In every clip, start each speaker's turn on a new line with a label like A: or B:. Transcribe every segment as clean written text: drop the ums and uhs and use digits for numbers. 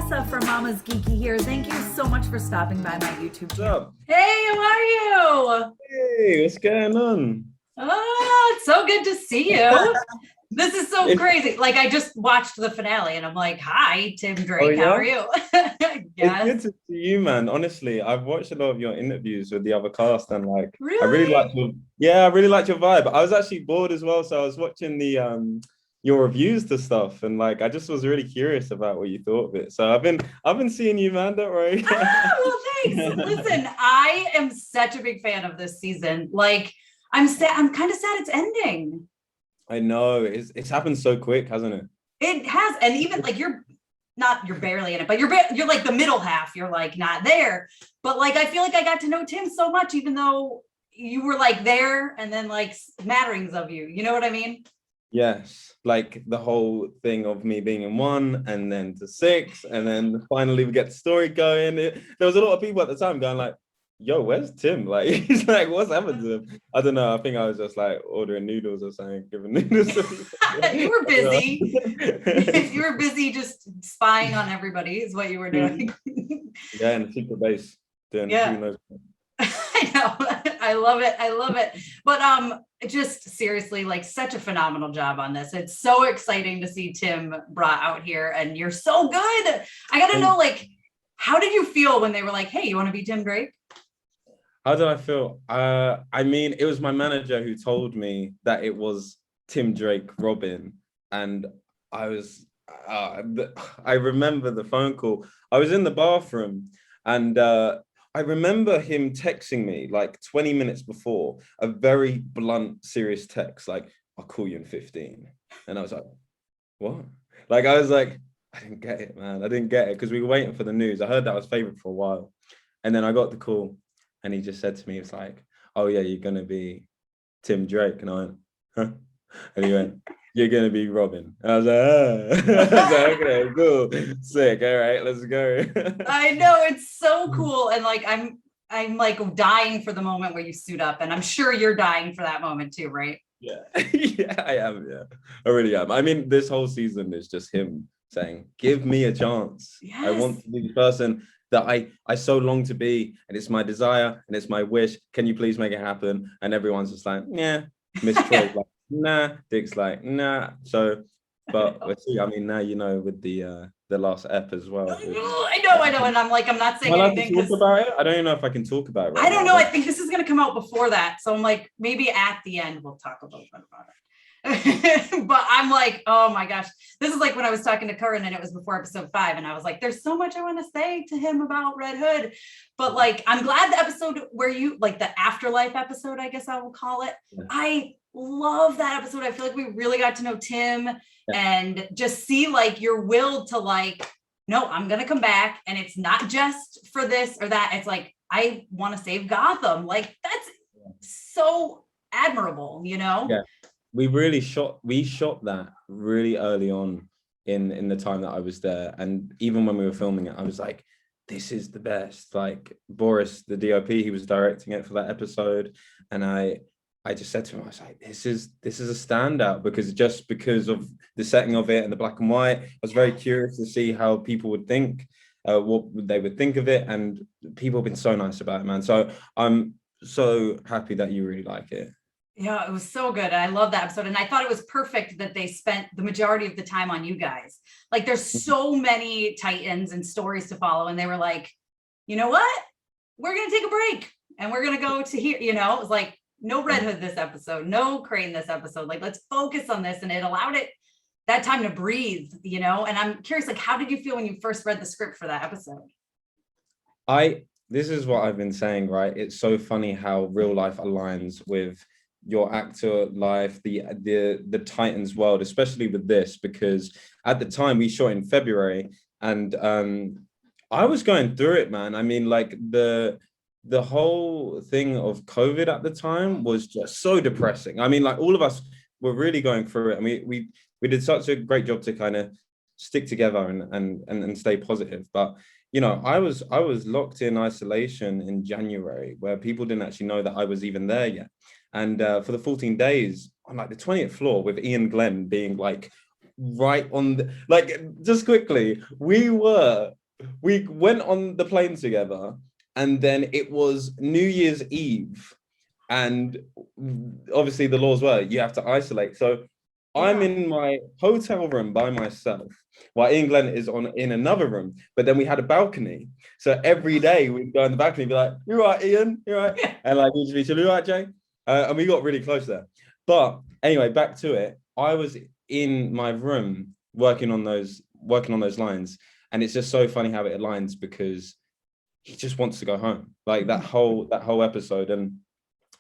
A: Tessa from MamasGeeky here. Thank you so much for stopping by my YouTube channel.
B: Hey, how are you?
C: Hey, what's going on?
B: Oh, it's so good to see you. This is so crazy. Like, I just watched the finale and I'm like, hi, Tim Drake, how are you?
C: Yes. It's good to see you, man. Honestly, I've watched a lot of your interviews with the other cast and like,
B: really?
C: I really liked your vibe. I was actually bored as well. So I was watching the your reviews to stuff and like, I just was really curious about what you thought of it. So I've been seeing you, man, don't worry.
B: Well, thanks. Listen, I am such a big fan of this season. Like, I'm kind of sad it's ending.
C: I know it's happened so quick, hasn't it?
B: It has, and even like you're barely in it, but you're like the middle half. You're like not there, but like I feel like I got to know Tim so much, even though you were like there, and then like smatterings of you. You know what I mean?
C: Yes, like the whole thing of me being in 1 and then to 6, and then finally we get the story going. There was a lot of people at the time going like, yo, where's Tim? Like, he's like, what's happened to him? I don't know. I think I was just like ordering noodles or something, giving noodles.
B: You were busy. You were busy just spying on everybody is what you were doing.
C: Yeah, in the secret base. Doing
B: yeah. I know. I love it. I love it. But just seriously, like such a phenomenal job on this. It's so exciting to see Tim brought out here and you're so good. I got to know, like, how did you feel when they were like, hey, you want to be Tim Drake?
C: How did I feel? I mean, it was my manager who told me that it was Tim Drake Robin. And I was, I remember the phone call. I was in the bathroom and I remember him texting me like 20 minutes before, a very blunt, serious text, like, I'll call you in 15. And I was like, what? Like, I was like, I didn't get it, man. I didn't get it because we were waiting for the news. I heard that was favorite for a while. And then I got the call and he just said to me, it's like, oh yeah, you're going to be Tim Drake. And I went, huh? And he went, you're going to be Robin. And I was like, ah. I was like, okay, cool. Sick. All right, let's go.
B: I know, it's so cool. And like, I'm like dying for the moment where you suit up, and I'm sure you're dying for that moment too, right?
C: Yeah. Yeah, I am. Yeah, I really am. I mean, this whole season is just him saying, give me a chance.
B: Yes.
C: I want to be the person that I so long to be, and it's my desire and it's my wish. Can you please make it happen? And everyone's just like, yeah. Miss Troy's like, nah. Dick's like, nah. So, but we'll see. I mean, now you know with the last ep as well.
B: I know, and I'm like, I'm not saying anything.
C: Talk about it? I don't even know if I can talk about it.
B: I don't know. I think this is going to come out before that, so I'm like, maybe at the end we'll talk a little bit about it. But I'm like, oh my gosh, this is like when I was talking to Curran and it was before episode 5, and I was like, there's so much I want to say to him about Red Hood. But like, I'm glad the episode where you like the afterlife episode, I guess I will call it. Yeah. I love that episode. I feel like we really got to know Tim and just see like your will to like, no, I'm gonna come back, and it's not just for this or that. It's like, I want to save Gotham. Like, that's so admirable, you know?
C: Yeah. We shot that really early on in the time that I was there. And even when we were filming it, I was like, this is the best. Like Boris, the DOP, he was directing it for that episode. And I just said to him, I was like, this is a standout because of the setting of it and the black and white. I was very curious to see how people would think, what they would think of it. And people have been so nice about it, man. So I'm so happy that you really like it.
B: Yeah, it was so good. I love that episode. And I thought it was perfect that they spent the majority of the time on you guys. Like, there's so many Titans and stories to follow. And they were like, you know what? We're going to take a break and we're going to go to here. You know, it was like, no Red Hood this episode, no Crane this episode. Like, let's focus on this. And it allowed it that time to breathe, you know? And I'm curious, like, how did you feel when you first read the script for that episode?
C: This is what I've been saying, right? It's so funny how real life aligns with your actor life, the Titans world, especially with this, because at the time we shot in February and I was going through it, man. I mean, like the whole thing of COVID at the time was just so depressing. I mean, like all of us were really going through it, and we did such a great job to kind of stick together and stay positive. But you know, I was locked in isolation in January, where people didn't actually know that I was even there yet. And for the 14 days on like the 20th floor with Ian Glenn being like right on the, like, just quickly, we went on the plane together, and then it was New Year's Eve, and obviously the laws were you have to isolate. So I'm in my hotel room by myself, while Ian Glenn is in another room. But then we had a balcony, so every day we'd go in the balcony and be like, "You're right, Ian. You're right," and like we'd be, "You're right, Jay," and we got really close there. But anyway, back to it. I was in my room working on those lines, and it's just so funny how it aligns because he just wants to go home, like that whole episode, and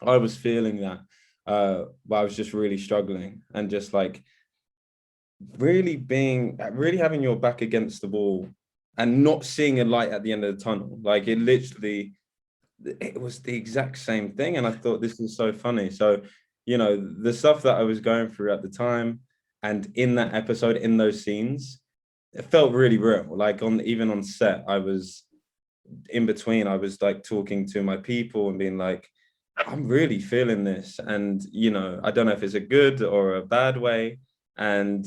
C: I was feeling that. But I was just really struggling, and just like really having your back against the wall and not seeing a light at the end of the tunnel. Like it was the exact same thing. And I thought, this is so funny. So, you know, the stuff that I was going through at the time and in that episode, in those scenes, it felt really real. Like even on set, I was in between, I was like talking to my people and being like, I'm really feeling this. And, you know, I don't know if it's a good or a bad way. And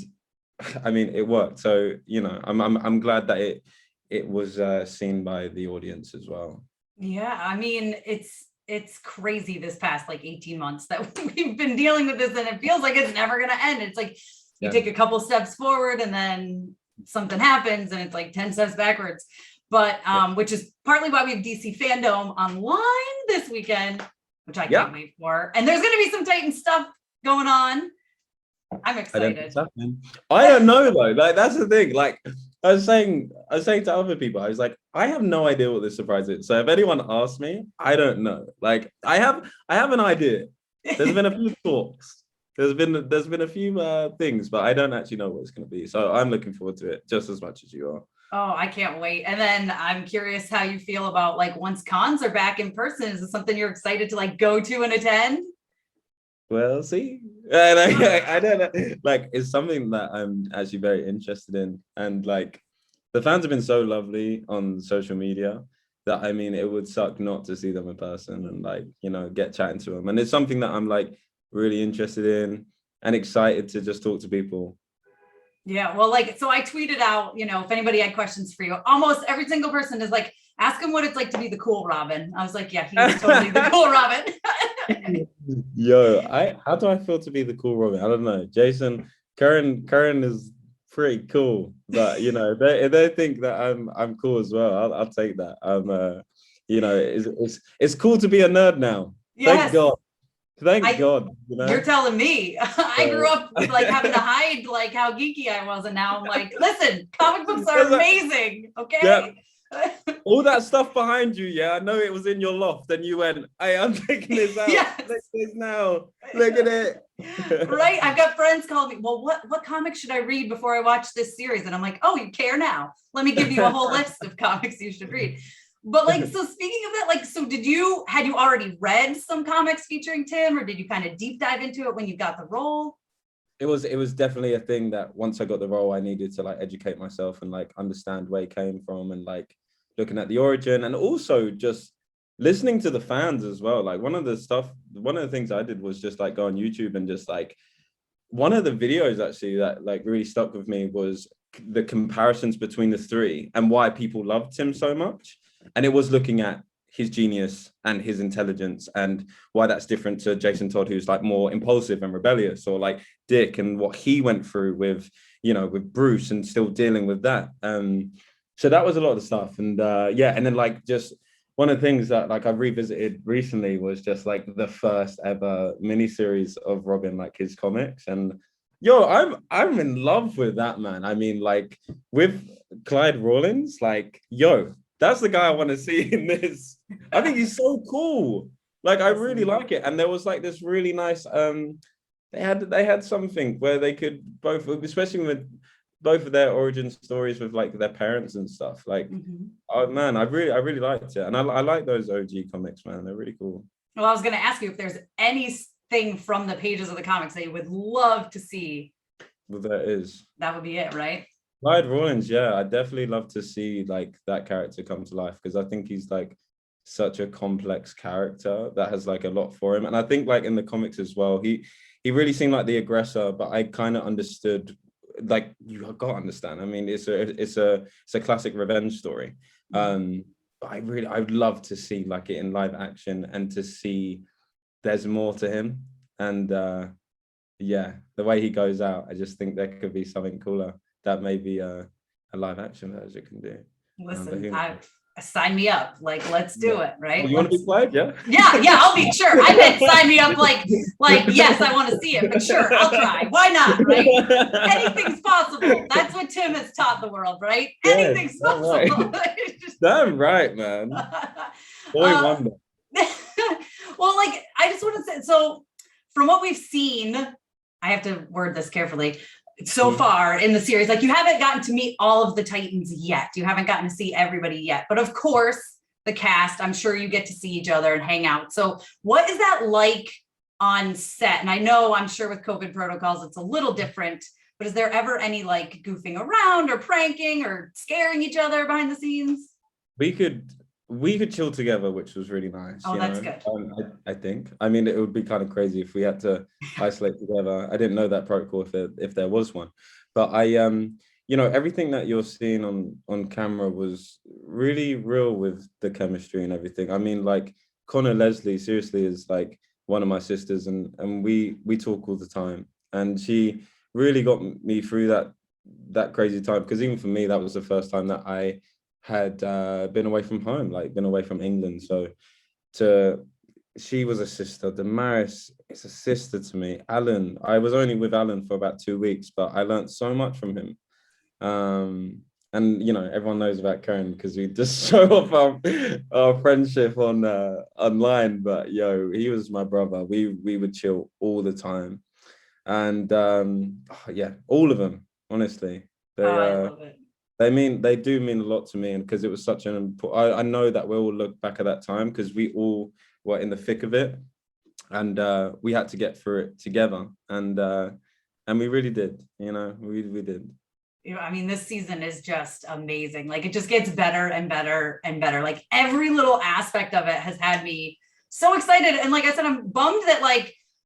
C: I mean, it worked. So, you know, I'm glad that it was seen by the audience as well.
B: Yeah, I mean, it's crazy this past like 18 months that we've been dealing with this, and it feels like it's never going to end. It's like you take a couple steps forward and then something happens and it's like 10 steps backwards. But which is partly why we have DC Fandom Online this weekend, which I can't wait for. And there's going to be some Titan stuff going on. I'm excited.
C: I don't know though. Like that's the thing. Like I was saying to other people, I was like, I have no idea what this surprise is. So if anyone asks me, I don't know. Like I have an idea. There's been a few talks. There's been a few things, but I don't actually know what it's going to be. So I'm looking forward to it just as much as you are.
B: Oh, I can't wait. And then I'm curious how you feel about like once cons are back in person. Is it something you're excited to like go to and attend?
C: Well, see, and I don't know. Like, it's something that I'm actually very interested in, and like, the fans have been so lovely on social media that I mean, it would suck not to see them in person and like, you know, get chatting to them. And it's something that I'm like really interested in and excited to just talk to people.
B: Yeah, well, like, so I tweeted out, you know, if anybody had questions for you, almost every single person is like, ask him what it's like to be the cool Robin. I was like, yeah, he's totally the cool Robin.
C: Yo, how do I feel to be the cool Robin? I don't know. Jason, Karen is pretty cool, but you know, if they think that I'm cool as well, I'll take that. You know, it's cool to be a nerd now.
B: Yes.
C: Thank God. Thank God. You know?
B: You're telling me. I grew up like having to hide like how geeky I was, and now I'm like, listen, comic books are amazing. Okay.
C: Yep. All that stuff behind you, yeah. I know it was in your loft, and you went, "Hey, I'm taking this out.
B: Yes.
C: Look at this now. Look at it."
B: Right. I've got friends call me, well, what comics should I read before I watch this series? And I'm like, oh, you care now? Let me give you a whole list of comics you should read. But like, so speaking of that, like, so had you already read some comics featuring Tim, or did you kind of deep dive into it when you got the role?
C: It was definitely a thing that once I got the role, I needed to like educate myself and like understand where he came from, and like looking at the origin, and also just listening to the fans as well. Like one of the things I did was just like go on YouTube and just like, one of the videos actually that like really stuck with me was the comparisons between the three and why people loved Tim so much. And it was looking at his genius and his intelligence and why that's different to Jason Todd, who's like more impulsive and rebellious, or like Dick and what he went through with, you know, with Bruce and still dealing with that. So that was a lot of the stuff. And and then like just one of the things that like I revisited recently was just like the first ever miniseries of Robin, like his comics. And I'm in love with that, man. I mean, like with Clyde Rawlins, like, that's the guy I want to see in this. I think he's so cool. Like, I really like it. And there was like this really nice, they had something where they could both, especially with both of their origin stories with like their parents and stuff. Like, oh man, I really liked it. And I like those OG comics, man. They're really cool.
B: Well, I was going to ask you if there's anything from the pages of the comics that you would love to see.
C: Well, that
B: would be it, right?
C: Clyde Rawlins, yeah, I'd definitely love to see like that character come to life, because I think he's like such a complex character that has like a lot for him. And I think like in the comics as well, he really seemed like the aggressor, but I kind of understood like you got to understand. I mean, it's a classic revenge story. I'd love to see like it in live action and to see there's more to him. And yeah, the way he goes out, I just think there could be something cooler that maybe a live action version can do.
B: Listen, sign me up. Like, let's do it, right?
C: Oh, you want to be played, yeah?
B: Yeah, I'll be sure. I meant sign me up like yes, I want to see it, but sure, I'll try. Why not, right? Anything's possible. That's what Tim has taught the world, right? Anything's possible.
C: Right. Damn right, man. Boy wonder.
B: Well, like, I just want to say, so from what we've seen, I have to word this carefully, so far in the series, like, you haven't gotten to meet all of the Titans yet. You haven't gotten to see everybody yet. But of course, the cast, I'm sure you get to see each other and hang out. So what is that like on set? And I'm sure with COVID protocols, it's a little different, but is there ever any like goofing around or pranking or scaring each other behind the scenes?
C: We could chill together, which was really nice.
B: Oh, that's good.
C: I think. I mean, it would be kind of crazy if we had to isolate together. I didn't know that protocol if there was one, but everything that you're seeing on camera was really real with the chemistry and everything. I mean, like Connor Leslie seriously is like one of my sisters, and we talk all the time, and she really got me through that crazy time, because even for me, that was the first time that I had been away from home, like been away from England. So she was a sister. Damaris is a sister to me. Alan, I was only with Alan for about 2 weeks, but I learned so much from him. And everyone knows about Karen because we just show off our friendship on online. But he was my brother. We would chill all the time, and all of them, honestly.
B: I love it.
C: They do mean a lot to me, and because it was such an important, I know that we'll look back at that time because we all were in the thick of it, and we had to get through it together, and we really did, we did.
B: I mean, this season is just amazing. Like, it just gets better and better and better. Like, every little aspect of it has had me so excited. And like I said, I'm bummed that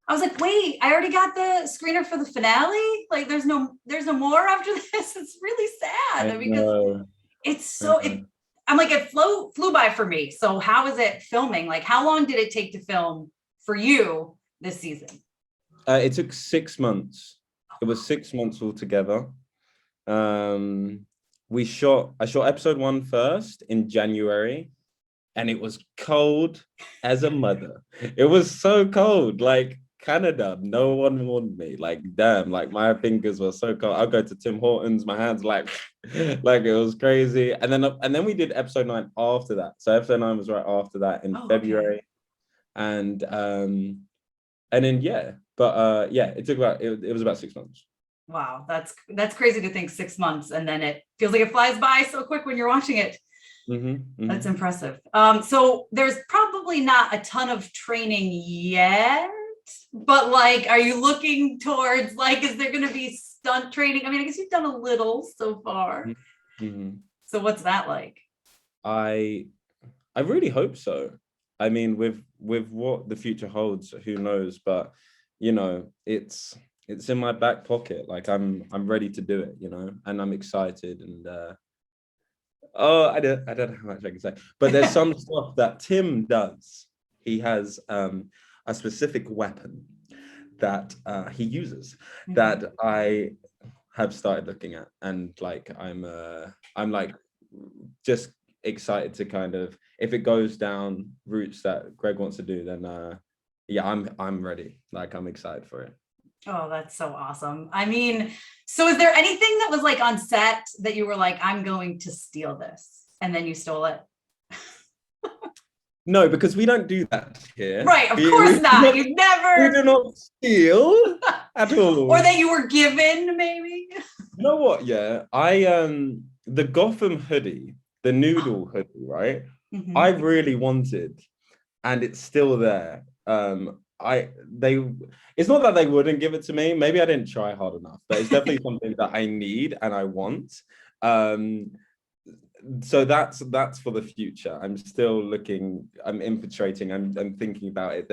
B: I was like, wait, I already got the screener for the finale. Like, there's no more after this. It's really sad because it's so, I'm like, it flew by for me. So how is it filming? Like, how long did it take to film for you this season?
C: It took 6 months. It was 6 months altogether. I shot episode 1 first in January, and it was cold as a mother. It was so cold, like Canada. No one warned me. Like, damn, like my fingers were so cold. I'll go to Tim Hortons, my hands like it was crazy. And then we did episode 9 after that. So episode 9 was right after that in February. Okay. And then it took it was about 6 months.
B: Wow, that's crazy to think 6 months, and then it feels like it flies by so quick when you're watching it. That's impressive. So there's probably not a ton of training yet, but like, are you looking towards is there going to be stunt training? I mean, I guess you've done a little so far. So what's that like? I
C: really hope so. I mean, with what the future holds, who knows? But it's in my back pocket. Like, I'm ready to do it, and I'm excited. And I don't know how much I can say, but there's some stuff that Tim does. He has a specific weapon that he uses that I have started looking at, and like I'm like just excited to kind of, if it goes down routes that Greg wants to do, then I'm ready. Like, I'm excited for it.
B: Oh, that's so awesome. I mean, so is there anything that was like on set that you were like, I'm going to steal this, and then you stole it?
C: No, because we don't do that here.
B: Right, of course not. You never.
C: We do not steal at all.
B: Or that you were given, maybe.
C: You know what? Yeah, the Gotham hoodie, the noodle hoodie, right? I really wanted, and it's still there. It's not that they wouldn't give it to me. Maybe I didn't try hard enough, but it's definitely something that I need and I want. so that's for the future. I'm still looking, I'm infiltrating, I'm thinking about it.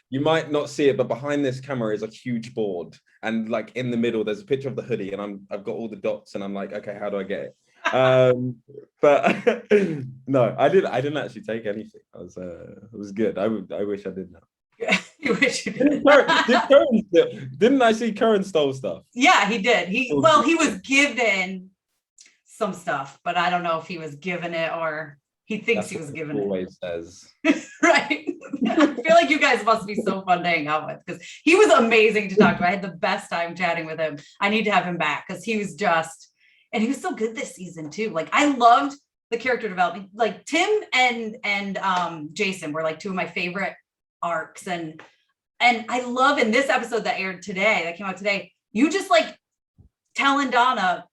C: You might not see it, but behind this camera is a huge board, and like in the middle there's a picture of the hoodie, and I've got all the dots, and I'm like, okay, how do I get it? But no, I didn't actually take anything. It was good. I wish I did now.
B: You wish you did.
C: Didn't I see Curran stole stuff?
B: Yeah, he did. He was given some stuff, but I don't know if he was given it or he thinks he was given it.
C: Always says.
B: Right. I feel like you guys must be so fun to hang out with, because he was amazing to talk to. I had the best time chatting with him. I need to have him back because he was so good this season too. Like, I loved the character development. Like, Tim and Jason were like two of my favorite arcs, and I love in this episode that came out today, you just like telling Donna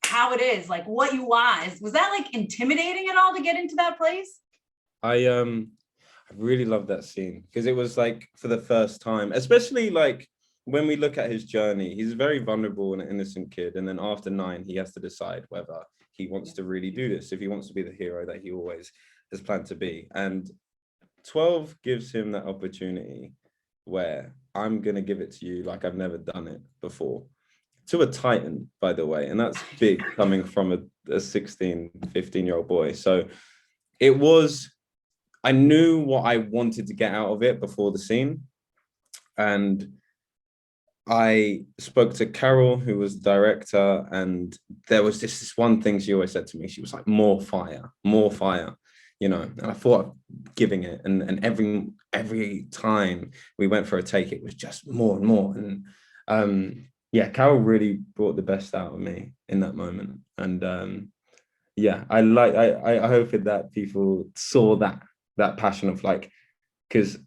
B: how it is, like what you want. Was that like intimidating at all to get into that place?
C: I really love that scene because it was like for the first time, especially like when we look at his journey, he's a very vulnerable and innocent kid, and then after 9 he has to decide whether he wants to really do this, if he wants to be the hero that he always has planned to be. And 12 gives him that opportunity where I'm gonna give it to you like I've never done it before, to a Titan, by the way, and that's big coming from a 16, 15-year-old boy. So I knew what I wanted to get out of it before the scene, and I spoke to Carol, who was the director, and there was this one thing she always said to me. She was like, more fire, you know. And I thought of giving it, and every time we went for a take, it was just more and more. And yeah, Carol really brought the best out of me in that moment. And yeah, I hope that people saw that passion of like, because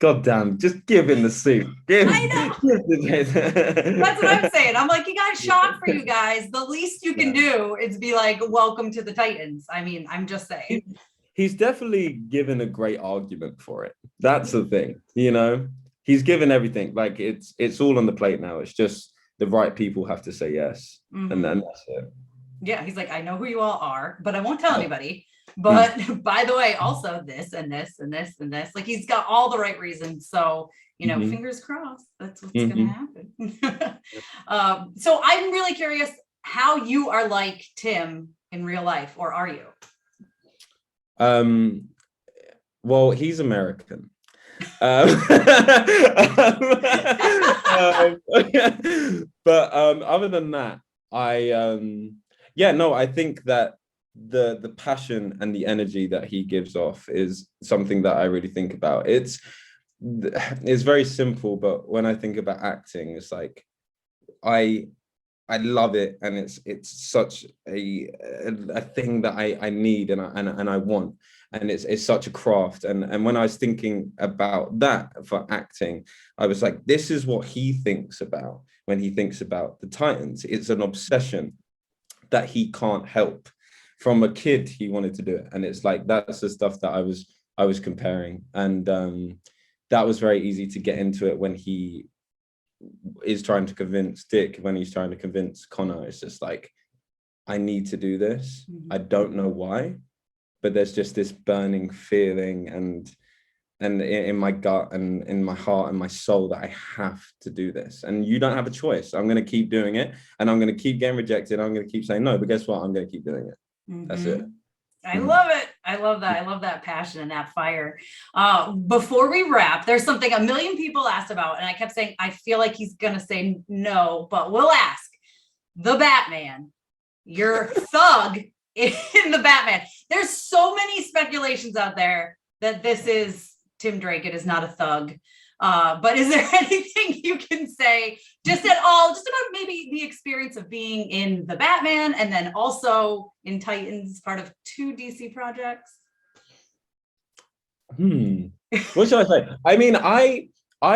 C: goddamn, just give him the suit.
B: I know. That's what I'm saying. I'm like, you got a shot for you guys. The least you can do is be like, welcome to the Titans. I mean, I'm just saying.
C: He's definitely given a great argument for it. That's the thing, you know. He's given everything. Like, it's all on the plate now. It's just the right people have to say yes, and then that's it.
B: Yeah, he's like, I know who you all are, but I won't tell anybody. But by the way, also this and this and this and this. Like, he's got all the right reasons. So, you know, fingers crossed, that's what's going to happen. So I'm really curious how you are like Tim in real life, or are you?
C: Well, he's American. But other than that, I think that the passion and the energy that he gives off is something that I really think about. It's very simple, but when I think about acting, it's like I love it, and it's such a thing that I need and I want, and it's such a craft. And when I was thinking about that for acting, I was like, this is what he thinks about when he thinks about the Titans. It's an obsession that he can't help. From a kid, he wanted to do it, and it's like that's the stuff that I was comparing, and that was very easy to get into it when he is trying to convince Dick, when he's trying to convince Connor. It's just like, I need to do this. I don't know why, but there's just this burning feeling and in my gut and in my heart and my soul that I have to do this. And you don't have a choice. I'm going to keep doing it, and I'm going to keep getting rejected. I'm going to keep saying no, but guess what? I'm going to keep doing it. That's it.
B: I love it. I love that. I love that passion and that fire. Before we wrap, there's something a million people asked about, and I kept saying, I feel like he's going to say no, but we'll ask. The Batman, your thug in the Batman. There's so many speculations out there that this is Tim Drake. It is not a thug. But is there anything you can say just at all, just about maybe the experience of being in the Batman and then also in Titans, part of 2 DC projects?
C: What should I say? I mean, I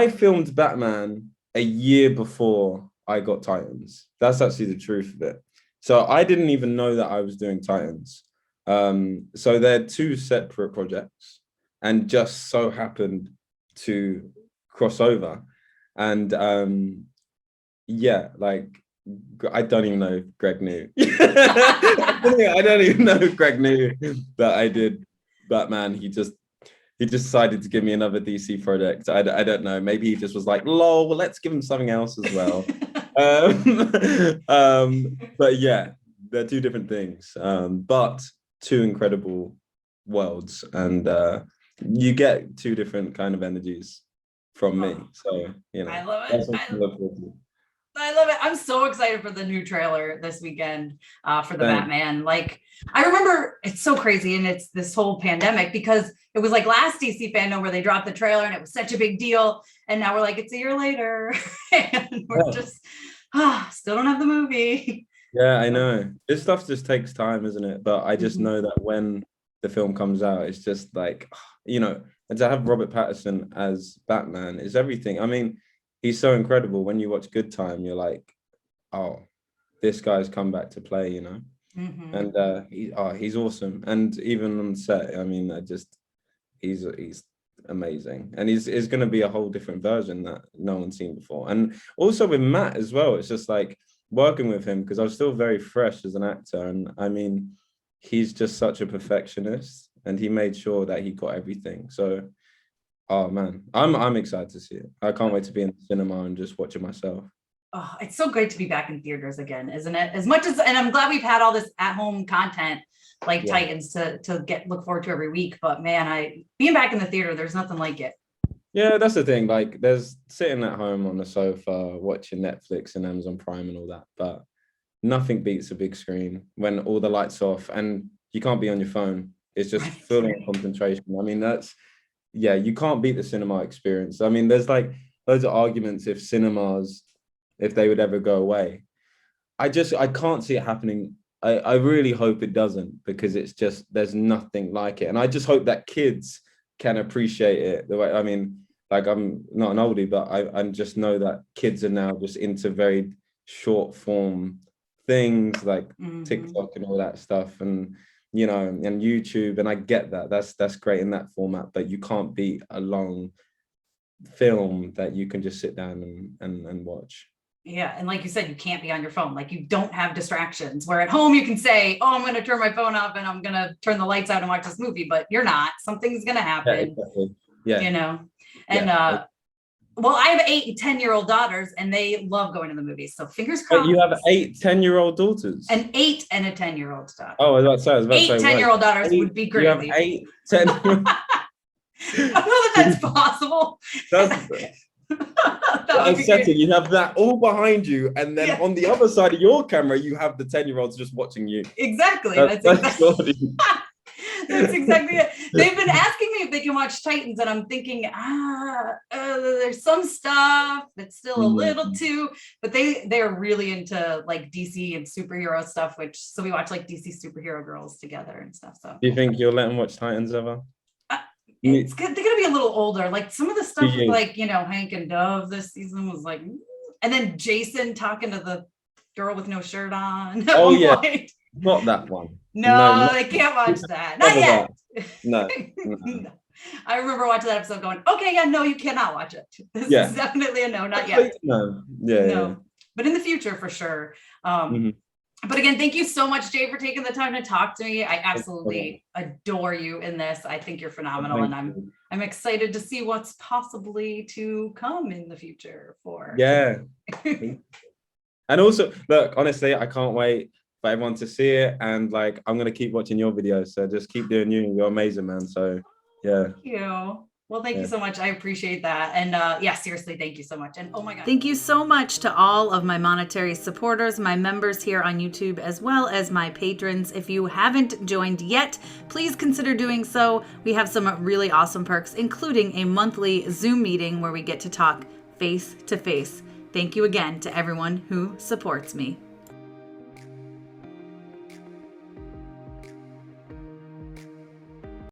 C: filmed Batman a year before I got Titans. That's actually the truth of it. So I didn't even know that I was doing Titans. So they're 2 separate projects, and just so happened to cross over. And yeah, like I don't even know if Greg knew. I don't even know if Greg knew that I did Batman. He just decided to give me another DC project. I don't know. Maybe he just was like, lol, well, let's give him something else as well. But yeah, they're two different things. But two incredible worlds, and you get two different kind of energies from me. So, you know,
B: I love
C: that's
B: it.
C: what I look forward to.
B: I love it. I'm so excited for the new trailer this weekend for the
C: Thanks.
B: Batman. Like, I remember it's so crazy, and it's this whole pandemic, because it was like last DC Fandom where they dropped the trailer and it was such a big deal. And now we're like, it's a year later and we're just still don't have the movie.
C: Yeah, I know. This stuff just takes time, isn't it? But I just know that when the film comes out, it's just like, you know, and to have Robert Pattinson as Batman is everything. I mean, he's so incredible. When you watch Good Time, you're like, oh, this guy's come back to play, you know? And he's awesome. And even on set, I mean, he's amazing. And he's going to be a whole different version that no one's seen before. And also with Matt as well, it's just like working with him, because I was still very fresh as an actor. And I mean, he's just such a perfectionist, and he made sure that he got everything. So, oh man, I'm excited to see it. I can't wait to be in the cinema and just watch it myself.
B: Oh, it's so great to be back in theaters again, isn't it? As much as, and I'm glad we've had all this at-home content like Titans to look forward to every week. But man, being back in the theater, there's nothing like it.
C: Yeah, that's the thing. Like, there's sitting at home on the sofa watching Netflix and Amazon Prime and all that, but nothing beats a big screen when all the lights off and you can't be on your phone. It's just full of concentration. I mean, you can't beat the cinema experience. I mean, there's like loads of arguments if they would ever go away. I can't see it happening. I really hope it doesn't, because it's just, there's nothing like it. And I just hope that kids can appreciate it the way, I mean, like, I'm not an oldie, but I just know that kids are now just into very short form things like TikTok and all that stuff, and you know, and YouTube, and I get that. That's great in that format, but you can't beat a long film that you can just sit down and watch.
B: Yeah, and like you said, you can't be on your phone. Like, you don't have distractions. Where at home you can say, "Oh, I'm going to turn my phone off and I'm going to turn the lights out and watch this movie," but you're not. Something's going to happen.
C: Yeah, exactly. Yeah,
B: you know. And well, I have 8 and 10-year-old daughters, and they love going to the movies. So fingers crossed.
C: But you have 8 10-year-old daughters.
B: An 8 and a 10-year-old daughter.
C: Oh, I was about to say
B: 8 10-year-old daughters would be great.
C: You have 8 10.
B: I don't know that that's possible.
C: I'm setting, you have that all behind you, and then on the other side of your camera, you have the 10-year-olds just watching you.
B: Exactly. That's exactly it. They've been asking me if they can watch Titans, and I'm thinking, there's some stuff that's still a little too, but they're really into like DC and superhero stuff, so we watch like DC superhero girls together and stuff. So
C: do you think you'll let them watch Titans ever?
B: It's good. They're gonna be a little older. Like, some of the stuff with, like, you know, Hank and Dove this season was like, and then Jason talking to the girl with no shirt on.
C: Oh yeah, not that one.
B: No, they can't watch that. Not yet.
C: No.
B: I remember watching that episode going, okay, yeah, no, you cannot watch it. This is definitely a no, not yet.
C: No. Yeah.
B: But in the future, for sure. But again, thank you so much, Jay, for taking the time to talk to me. I absolutely adore you in this. I think you're phenomenal, and I'm excited to see what's possibly to come in the future for.
C: Yeah. And also, look, honestly, I can't wait for everyone to see it, and like, I'm gonna keep watching your videos. So just keep doing you. You're amazing, man. So yeah.
B: Thank you. Well, thank you so much. I appreciate that. And seriously, thank you so much. And oh my God.
A: Thank you so much to all of my monetary supporters, my members here on YouTube, as well as my patrons. If you haven't joined yet, please consider doing so. We have some really awesome perks, including a monthly Zoom meeting where we get to talk face to face. Thank you again to everyone who supports me.